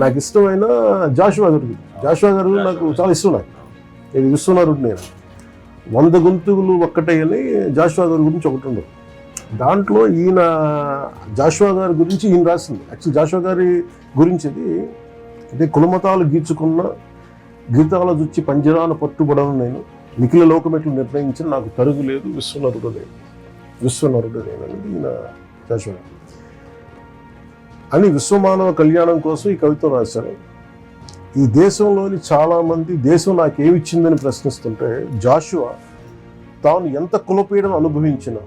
నాకు ఇష్టమైన జాషువా గారు నాకు చాలా ఇష్టం. నాకు ఇది విశ్వనాథుడు నేను 100 గొంతులు ఒక్కటే అని జాషువా గారి గురించి ఒకటి ఉండదు. దాంట్లో ఈయన జాషువా గారి గురించి ఈయన రాసింది. యాక్చువల్ జాషువా గారి గురించి అంటే కులమతాలు గీచుకున్న గీతాల చుచ్చి పంజరాన పట్టుబడను నేను, నిఖిల లోకమెట్లు నిర్ణయించిన నాకు తరుగు లేదు విశ్వనరుడు నేను అనేది ఈయన జాషువా అని విశ్వమానవ కళ్యాణం కోసం ఈ కవిత్వం రాశారు. ఈ దేశంలోని చాలామంది దేశం నాకేమిచ్చిందని ప్రశ్నిస్తుంటే జాషువా తాను ఎంత కులపీడను అనుభవించినా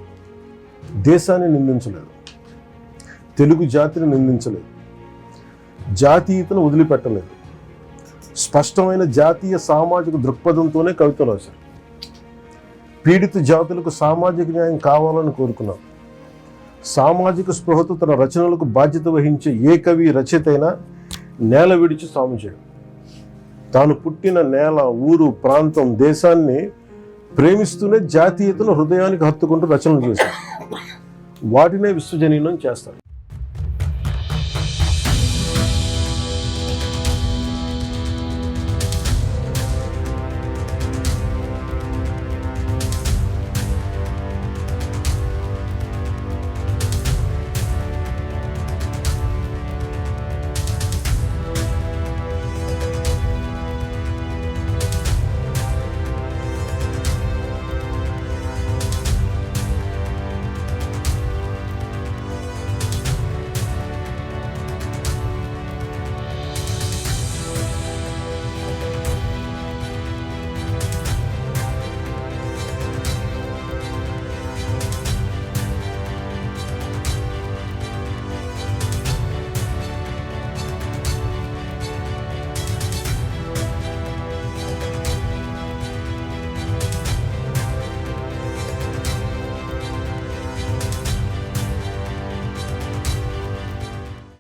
దేశాన్ని నిందించలేదు, తెలుగు జాతిని నిందించలేదు, జాతీయతను వదిలిపెట్టలేదు. స్పష్టమైన జాతీయ సామాజిక దృక్పథంతోనే కవితలు రాశారు. పీడిత జాతులకు సామాజిక న్యాయం కావాలని కోరుకున్నారు. సామాజిక స్పృహతో తన రచనలకు బాధ్యత వహించే ఏ కవి రచయిత అయినా నేల విడిచి సాము చేయడం, తాను పుట్టిన నేల, ఊరు, ప్రాంతం, దేశాన్ని ప్రేమిస్తూనే జాతీయతను హృదయానికి హత్తుకుంటూ రచనలు చేశారు. వాటినే విశ్వజనీనం చేస్తారు.